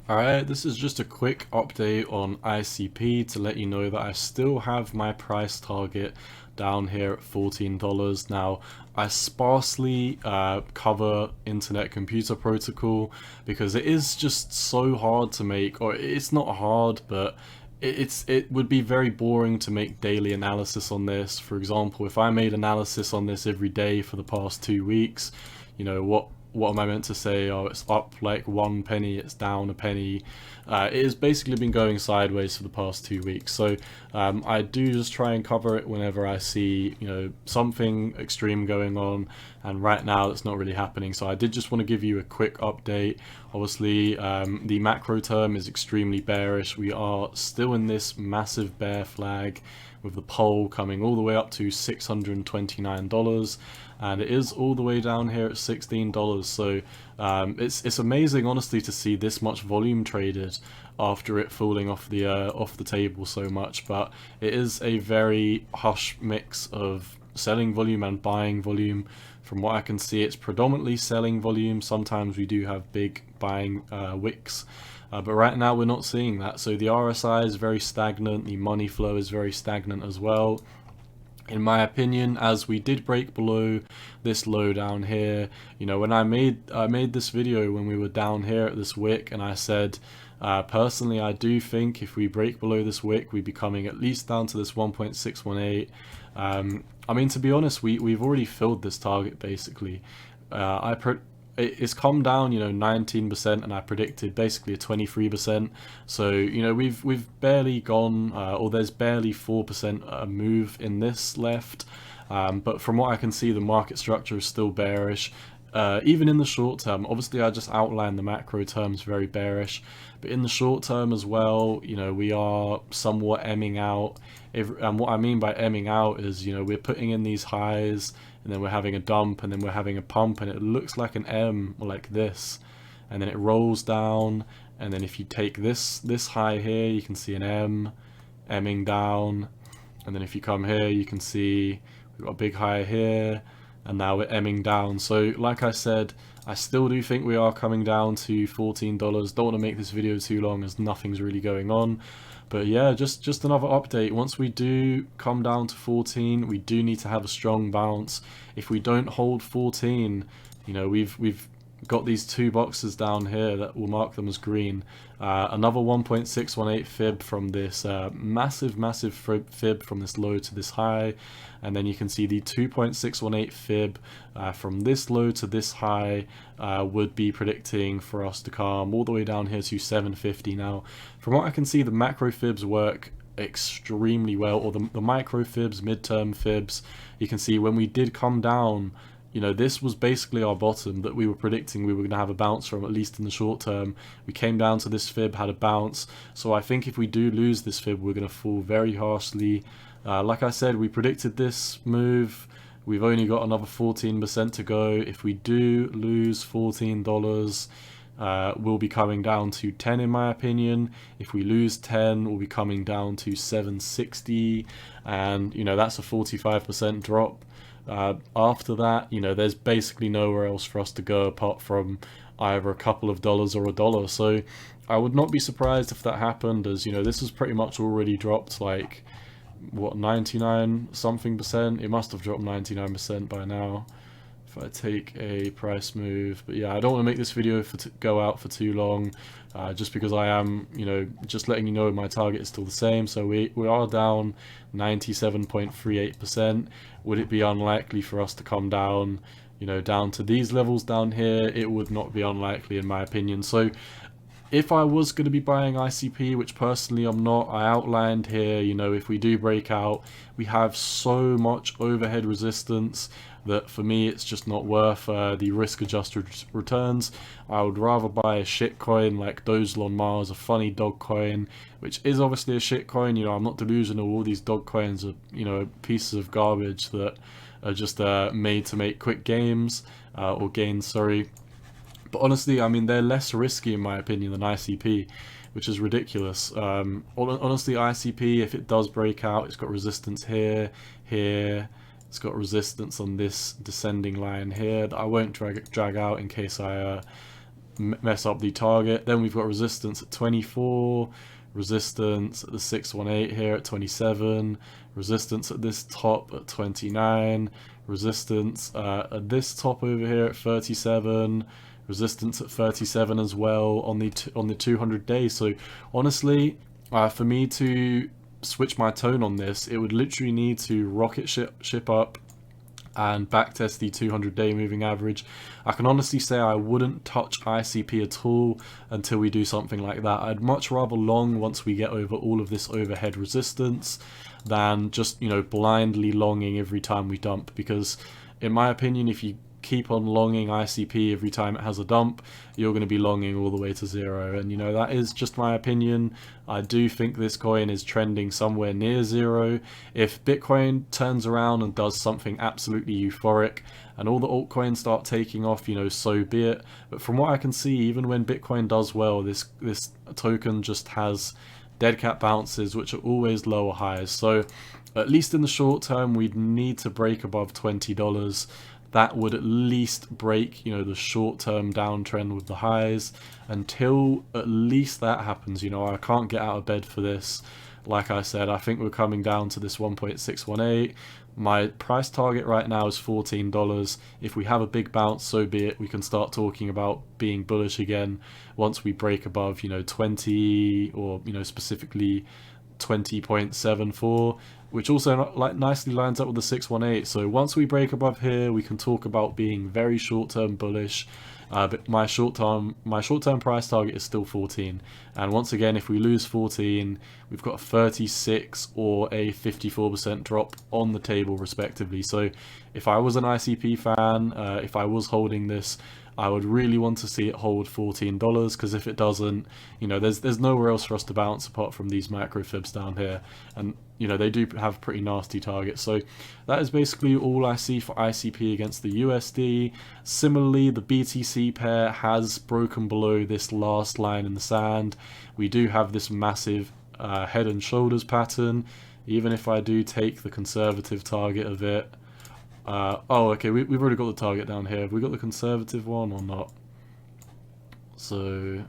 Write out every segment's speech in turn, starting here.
Alright, this is just a quick update on ICP to let you know that I still have my price target down here at $14. Now, I sparsely cover Internet Computer Protocol because it is just so hard to make, or it's not hard, but it would be very boring to make daily analysis on this. For example, if I made analysis on this every day for the past 2 weeks, what am I meant to say? Oh, it's up like 1 penny, it's down a penny. It has basically been going sideways for the past 2 weeks. So I do just try and cover it whenever I see, something extreme going on. And right now it's not really happening. So I did just want to give you a quick update. Obviously, the macro term is extremely bearish. We are still in this massive bear flag with the pole coming all the way up to $629, and it is all the way down here at $16. So it's amazing, honestly, to see this much volume traded after it falling off the table so much. But it is a very hush mix of selling volume and buying volume. From what I can see, it's predominantly selling volume. Sometimes we do have big buying wicks. But right now we're not seeing that. So the RSI is very stagnant, the money flow is very stagnant as well. In my opinion, as we did break below this low down here, when I made this video when we were down here at this wick, and I said, personally, I do think if we break below this wick, we'd be coming at least down to this 1.618. I mean, to be honest, we've already filled this target basically. It's come down, 19%, and I predicted basically a 23%. So, we've barely gone, or there's barely 4% a move in this left. But from what I can see, the market structure is still bearish. Even in the short term, obviously I just outlined the macro terms very bearish, but in the short term as well, we are somewhat emming out. And what I mean by emming out is, we're putting in these highs, and then we're having a dump, and then we're having a pump, and it looks like an M, or like this, and then it rolls down, and then if you take this high here, you can see an M, emming down, and then if you come here, you can see we've got a big high here, and now we're emming down. So like I said, I still do think we are coming down to $14. Don't want to make this video too long as nothing's really going on. But yeah, just another update. Once we do come down to 14, we do need to have a strong bounce. If we don't hold 14, we've got these two boxes down here that will mark them as green. Another 1.618 fib from this massive fib from this low to this high, and then you can see the 2.618 fib from this low to this high would be predicting for us to come all the way down here to 750. Now, from what I can see, the macro fibs work extremely well, or the micro fibs, midterm fibs. You can see when we did come down, this was basically our bottom that we were predicting we were going to have a bounce from, at least in the short term. We came down to this fib, had a bounce. So I think if we do lose this fib, we're going to fall very harshly. Like I said, we predicted this move. We've only got another 14% to go. If we do lose $14, we'll be coming down to 10 in my opinion. If we lose 10, we'll be coming down to 760, and that's a 45% drop. After that, there's basically nowhere else for us to go apart from either a couple of dollars or a dollar. So I would not be surprised if that happened, as this has pretty much already dropped like, what, 99 something percent. It must have dropped 99% by now if I take a price move. But yeah, I don't want to make this video go out for too long, just because I am, just letting you know my target is still the same. So we are down 97.38%. Would it be unlikely for us to come down, down to these levels down here? It would not be unlikely in my opinion. So if I was going to be buying ICP, which personally I'm not, I outlined here, if we do break out, we have so much overhead resistance that for me it's just not worth the risk-adjusted returns. I would rather buy a shit coin like Dogelon Mars, a funny dog coin, which is obviously a shit coin. I'm not delusional. All these dog coins are, pieces of garbage that are just made to make quick games, or gains, sorry. But honestly, I mean, they're less risky in my opinion than ICP, which is ridiculous. Honestly, ICP, if it does break out, it's got resistance here, here. It's got resistance on this descending line here that I won't drag out in case I mess up the target. Then we've got resistance at 24, resistance at the 618 here at 27, resistance at this top at 29, resistance at this top over here at 37, resistance at 37 as well on the 200 days. So honestly, for me to switch my tone on this, it would literally need to rocket ship up and backtest the 200-day moving average. I can honestly say I wouldn't touch ICP at all until we do something like that. I'd much rather long once we get over all of this overhead resistance than just, you know, blindly longing every time we dump, because in my opinion, if you keep on longing ICP every time it has a dump, you're going to be longing all the way to zero. And you know, that is just my opinion. I do think this coin is trending somewhere near zero. If Bitcoin turns around and does something absolutely euphoric and all the altcoins start taking off, you know, so be it. But from what I can see, even when Bitcoin does well, this token just has dead cat bounces, which are always lower highs. So at least in the short term, we'd need to break above $20. That would at least break, you know, the short-term downtrend with the highs. Until at least that happens, you know, I can't get out of bed for this. Like I said, I think we're coming down to this 1.618. My price target right now is $14. If we have a big bounce, so be it. We can start talking about being bullish again once we break above, you know, 20, or, you know, specifically 20.74, which also nicely lines up with the 618. So once we break above here, we can talk about being very short-term bullish. But my short-term price target is still 14. And once again, if we lose 14, we've got a 36 or a 54% drop on the table respectively. So if I was an ICP fan, if I was holding this, I would really want to see it hold $14, because if it doesn't, you know, there's nowhere else for us to bounce apart from these macro fibs down here. And, you know, they do have pretty nasty targets. So that is basically all I see for ICP against the USD. Similarly, the BTC pair has broken below this last line in the sand. We do have this massive head and shoulders pattern. Even if I do take the conservative target of it, oh, okay, we've already got the target down here. Have we got the conservative one or not? So,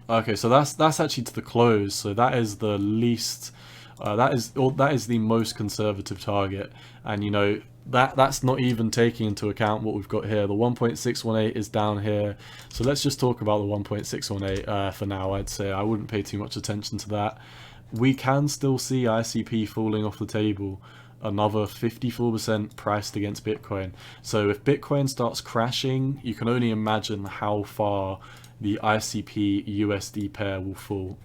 okay, so that's actually to the close. So that is the least, that is the most conservative target. And you know, that's not even taking into account what we've got here. The 1.618 is down here. So let's just talk about the 1.618 for now. I'd say I wouldn't pay too much attention to that. We can still see ICP falling off the table. Another 54% priced against Bitcoin. So if Bitcoin starts crashing, you can only imagine how far the ICP USD pair will fall.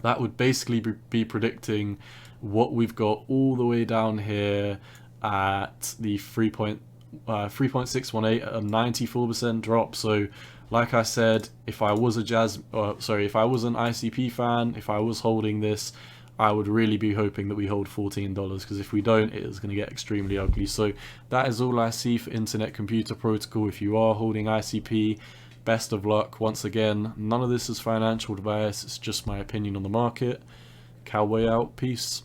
That would basically be predicting what we've got all the way down here at the 3.618 at a 94% drop. So like I said, if I was if I was an ICP fan, if I was holding this, I would really be hoping that we hold $14, because if we don't, it is going to get extremely ugly. So that is all I see for Internet Computer Protocol. If you are holding ICP, best of luck. Once again, none of this is financial advice, it's just my opinion on the market. Cowboy out, peace.